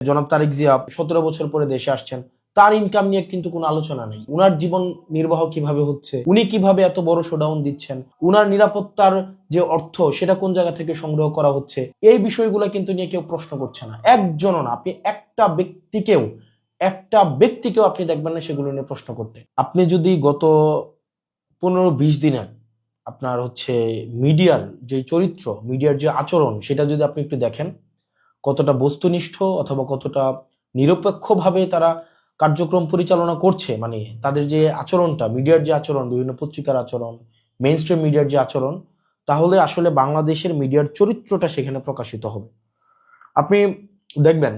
জনাব তারেক জিয়া 17 বছর পরে দেশে আসছেন, তার ইনকাম নিয়ে কিন্তু কোনো আলোচনা নেই। উনার জীবন নির্বাহ কিভাবে হচ্ছে, উনি কিভাবে এত বড় শোডাউন দিচ্ছেন, উনার নিরাপত্তার যে অর্থ সেটা কোন জায়গা থেকে সংগ্রহ করা হচ্ছে, এই বিষয়গুলো কিন্তু নিয়ে কেউ প্রশ্ন করছে না। একজনও না, আপনি একটা ব্যক্তিকেও আপনি দেখবেন না সেগুলো নিয়ে প্রশ্ন করতে। আপনি যদি গত 15-20 দিনের আপনার হচ্ছে মিডিয়ার যে চরিত্র, মিডিয়ার যে আচরণ, সেটা যদি আপনি একটু দেখেন, কতটা বস্তুনিষ্ঠ অথবা কতটা নিরপেক্ষভাবে তারা কার্যক্রম পরিচালনা করছে, মানে তাদের যে আচরণটা, মিডিয়ার যে আচরণ, বিভিন্ন পত্রিকার আচরণ, মেইন স্ট্রিম মিডিয়ার যে আচরণ, তাহলে আসলে বাংলাদেশের মিডিয়ার চরিত্রটা সেখানে প্রকাশিত হবে। আপনি দেখবেন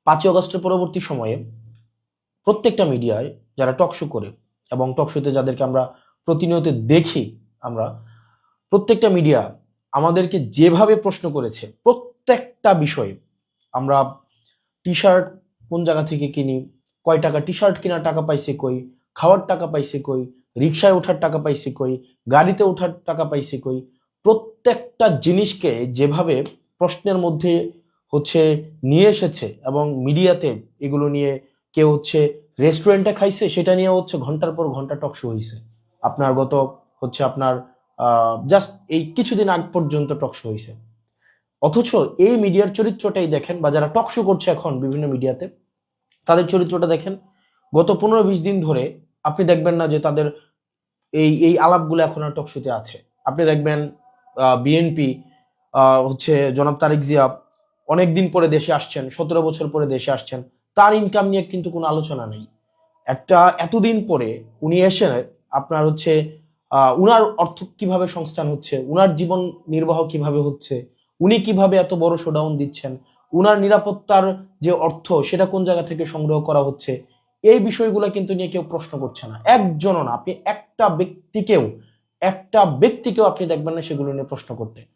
5ই আগস্টের পরবর্তী সময়ে প্রত্যেকটা মিডিয়ায় যারা টকশো করে এবং টকশোতে যাদেরকে আমরা প্রতিনিয়ত দেখি, আমরা প্রত্যেকটা মিডিয়া আমাদেরকে যেভাবে প্রশ্ন করেছে, প্রত্যেকটা বিষয়ে আমরা টি শার্ট কোন জায়গা থেকে কিনি, কয় টাকা টি শার্ট কেনার টাকা পাইছে কই, খাওয়ার টাকা পাইছে কই, রিক্সায় ওঠার টাকা পাইছে কই, গাড়িতে ওঠার টাকা পাইছে কই, প্রত্যেকটা জিনিসকে যেভাবে প্রশ্নের মধ্যে হচ্ছে নিয়ে এসেছে এবং মিডিয়াতে এগুলো নিয়ে কেউ হচ্ছে রেস্টুরেন্টে খাইছে, সেটা নিয়ে হচ্ছে ঘন্টার পর ঘন্টা টকশো হয়েছে। আপনার গত হচ্ছে আপনার জাস্ট এই কিছুদিন আগ পর্যন্ত টকশো হয়েছে। অথচ এই মিডিয়ার চরিত্রটাই দেখেন, বা যারা টকশো করছে এখন বিভিন্ন মিডিয়াতে, তাদের চরিত্রটা দেখেন। গত 15-20 দিন ধরে আপনি দেখবেন না যে তাদের এই এই আলাপগুলো এখন আর টকশোতে আছে। আপনি দেখবেন বিএনপি হচ্ছে জনাব তারেক জিয়া অনেকদিন পরে দেশে আসছেন, 17 বছর পরে দেশে আসছেন, তার ইনকাম নিয়ে কিন্তু কোনো আলোচনা নেই। এতদিন পরে উনি এসে আপনার হচ্ছে উনার অর্থ কিভাবে সংস্থান হচ্ছে, উনার জীবন নির্বাহ কিভাবে হচ্ছে, উনি কিভাবে এত বড় শোডাউন দিচ্ছেন, উনার নিরাপত্তার যে অর্থ সেটা কোন জায়গা থেকে সংগ্রহ করা হচ্ছে, এই বিষয়গুলো কিন্তু নিয়ে কেউ প্রশ্ন করছে না। একজনও না, আপনি একটা ব্যক্তিকেও আপনি দেখবেন না সেগুলো নিয়ে প্রশ্ন করতে।